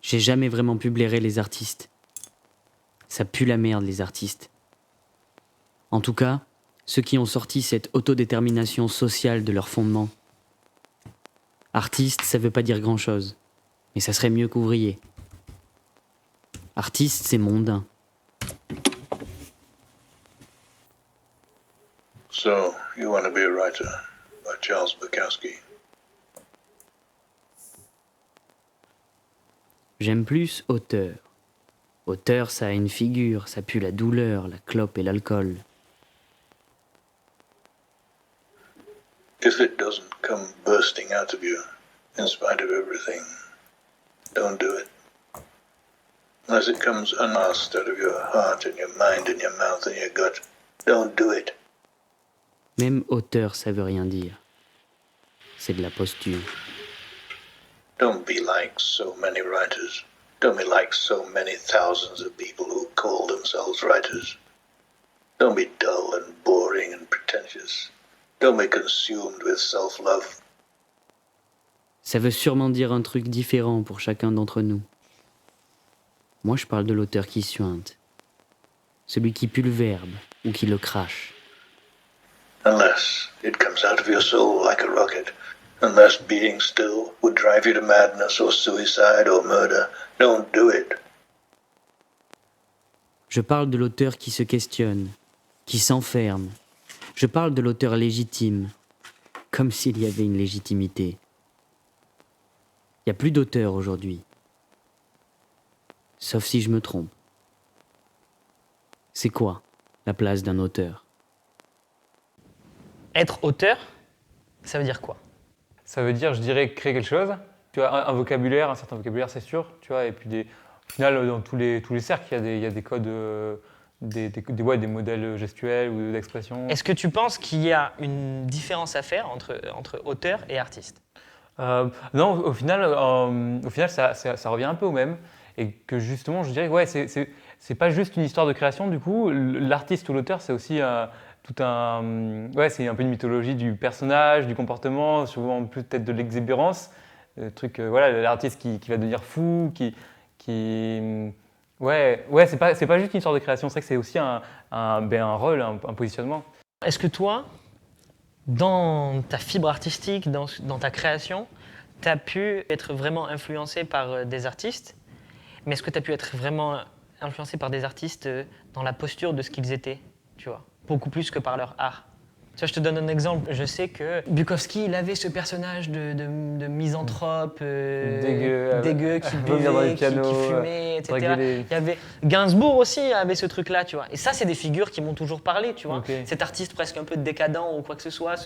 J'ai jamais vraiment pu blairer les artistes. Ça pue la merde, les artistes. En tout cas, ceux qui ont sorti cette autodétermination sociale de leur fondement. Artiste, ça veut pas dire grand-chose, mais ça serait mieux qu'ouvrier. Artiste, c'est mondain. So, you want to be a writer, by Charles Bukowski. J'aime plus auteur. Auteur, ça a une figure, ça pue la douleur, la clope et l'alcool. If it doesn't come bursting out of you, in spite of everything, don't do it. Unless it comes unasked out of your heart and your mind and your mouth and your gut, don't do it. Même auteur, ça veut rien dire. C'est de la posture. Don't be like so many writers. Don't be like so many thousands of people who call themselves writers. Don't be dull and boring and pretentious. Don't be consumed with self-love. Ça veut sûrement dire un truc différent pour chacun d'entre nous. Moi, je parle de l'auteur qui suinte. Celui qui pue le verbe ou qui le crache. Unless it comes out of your soul like a rocket. Unless being still would drive you to madness or suicide or murder. Don't do it. Je parle de l'auteur qui se questionne, qui s'enferme. Je parle de l'auteur légitime, comme s'il y avait une légitimité. Il n'y a plus d'auteur aujourd'hui. Sauf si je me trompe. C'est quoi la place d'un auteur ? Être auteur, ça veut dire quoi ? Ça veut dire, je dirais, créer quelque chose. Tu as un vocabulaire, un certain vocabulaire, c'est sûr. Tu vois, et puis, au final, dans tous les cercles, il y a des codes, des modèles gestuels ou d'expression. Est-ce que tu penses qu'il y a une différence à faire entre auteur et artiste ? Non, au final, ça revient un peu au même. Et que justement, je dirais, ouais, c'est pas juste une histoire de création. Du coup, l'artiste ou l'auteur, c'est aussi c'est un peu une mythologie du personnage, du comportement, souvent peut-être de l'exubérance. L'artiste qui va devenir fou, c'est pas juste une histoire de création, c'est vrai que c'est aussi un rôle, un positionnement. Est-ce que toi, dans ta fibre artistique, dans ta création, tu as pu être vraiment influencé par des artistes, mais est-ce que tu as pu être vraiment influencé par des artistes dans la posture de ce qu'ils étaient, tu vois ? Beaucoup plus que par leur art. Tu vois, je te donne un exemple. Je sais que Bukowski, il avait ce personnage de misanthrope, dégueu qui buvait, qui fumait, etc. Il y avait Gainsbourg aussi avait ce truc-là, tu vois. Et ça, c'est des figures qui m'ont toujours parlé, tu vois. Okay. Cet artiste presque un peu décadent ou quoi que ce soit,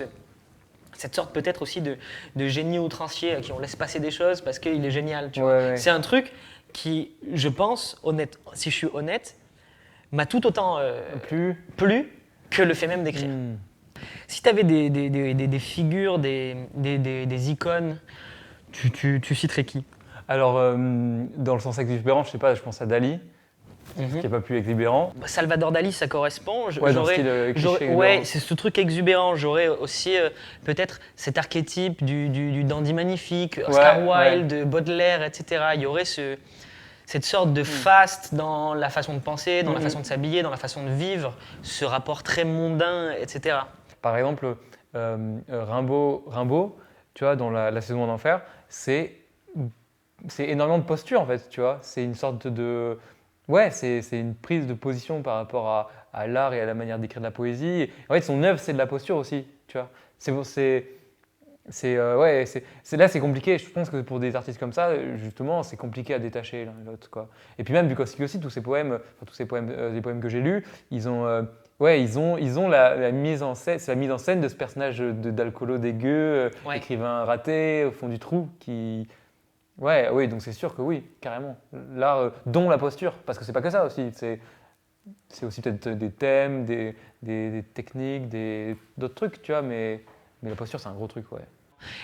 cette sorte peut-être aussi de génie outrancier à qui on laisse passer des choses parce qu'il est génial, tu vois. Ouais. C'est un truc qui, je pense, si je suis honnête, m'a tout autant plu que le fait même d'écrire. Si tu avais des figures, des icônes, tu citerais qui ? Alors, dans le sens exubérant, je sais pas, je pense à Dali, qui n'a pas pu exubérant. Salvador Dali, ça correspond. Dans le style cliché. C'est ce truc exubérant. J'aurais aussi peut-être cet archétype du dandy magnifique, Oscar Wilde, Baudelaire, etc. Il y aurait cette sorte de faste dans la façon de penser, dans la façon de s'habiller, dans la façon de vivre, ce rapport très mondain, etc. Par exemple, Rimbaud, tu vois, dans la saison en enfer, c'est énormément de posture en fait, tu vois. C'est une sorte de... Ouais, c'est une prise de position par rapport à l'art et à la manière d'écrire de la poésie. Et en fait, son œuvre, c'est de la posture aussi, tu vois. Là, c'est compliqué. Je pense que pour des artistes comme ça, justement, c'est compliqué à détacher l'un et l'autre, quoi. Et puis même Bukowski aussi, les poèmes que j'ai lus, ils ont la mise en scène, c'est la mise en scène de ce personnage d'alcoolo dégueu, écrivain raté au fond du trou, qui... oui, donc c'est sûr que oui, carrément. L'art, dont la posture, parce que c'est pas que ça aussi. C'est aussi peut-être des thèmes, des techniques, d'autres trucs, tu vois, mais la posture, c'est un gros truc, ouais.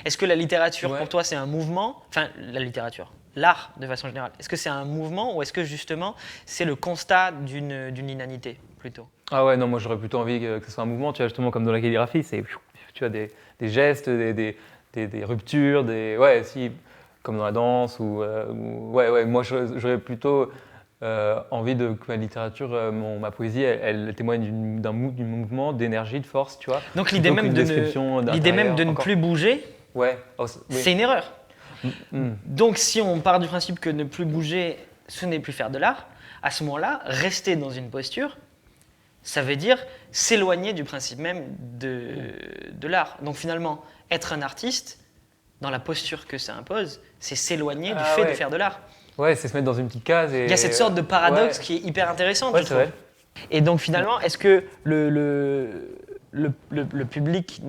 Est-ce que la littérature, pour toi, c'est un mouvement ? Enfin, la littérature, l'art, de façon générale. Est-ce que c'est un mouvement ou est-ce que, justement, c'est le constat d'une inanité, plutôt ? Ah ouais, non, moi, j'aurais plutôt envie que ce soit un mouvement, tu vois, justement, comme dans la calligraphie, c'est, tu vois, des gestes, des ruptures, comme dans la danse ouais, moi j'aurais plutôt envie que ma littérature, ma poésie, elle témoigne d'un mouvement, d'énergie, de force, tu vois. Donc l'idée même, l'idée même de ne plus bouger, ouais. Oui. c'est une erreur. Donc si on part du principe que ne plus bouger, ce n'est plus faire de l'art, à ce moment-là, rester dans une posture, ça veut dire s'éloigner du principe même de l'art. Donc finalement, être un artiste, dans la posture que ça impose, c'est s'éloigner du fait de faire de l'art. Ouais, c'est se mettre dans une petite case. Et... Il y a cette sorte de paradoxe qui est hyper intéressante, je trouve. Vrai. Et donc finalement, est-ce que le public,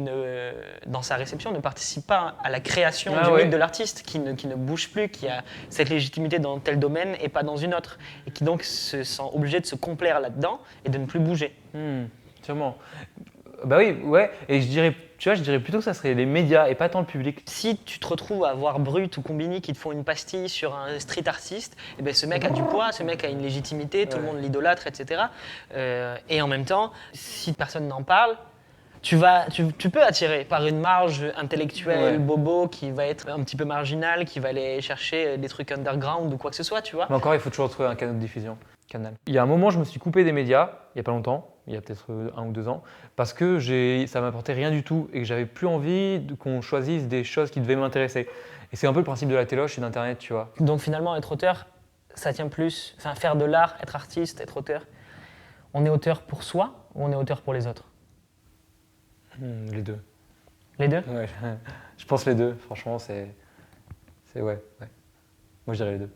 dans sa réception, ne participe pas à la création du mythe de l'artiste, qui ne bouge plus, qui a cette légitimité dans tel domaine et pas dans une autre, et qui donc se sent obligé de se complaire là-dedans et de ne plus bouger. Sûrement. Bah oui, ouais. Et je dirais plutôt que ça serait les médias et pas tant le public. Si tu te retrouves à voir Brut ou Combini qui te font une pastille sur un street artiste, et ben ce mec a du poids, ce mec a une légitimité, tout le monde l'idolâtre, etc. Et en même temps, si personne n'en parle, tu peux attirer par une marge intellectuelle bobo qui va être un petit peu marginale, qui va aller chercher des trucs underground ou quoi que ce soit, tu vois. Mais encore, il faut toujours trouver un canal de diffusion. Il y a un moment, je me suis coupé des médias, il n'y a pas longtemps, il y a peut-être 1 ou 2 ans, parce que ça m'apportait rien du tout et que j'avais plus envie qu'on choisisse des choses qui devaient m'intéresser. Et c'est un peu le principe de la téloche et d'Internet, tu vois. Donc finalement, être auteur, ça tient plus, enfin faire de l'art, être artiste, être auteur, on est auteur pour soi ou on est auteur pour les autres? Les deux. Les deux? Ouais, je pense les deux, franchement, c'est ouais. Moi, je dirais les deux.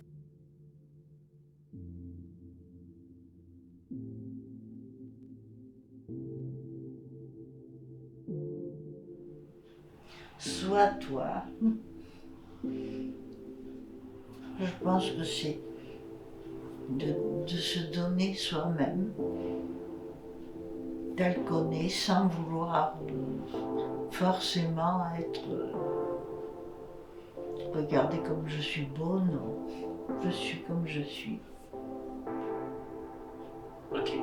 Sois toi. Je pense que c'est de se donner soi-même tel qu'on est, sans vouloir forcément être regardez comme je suis beau, non. Je suis comme je suis. Ok.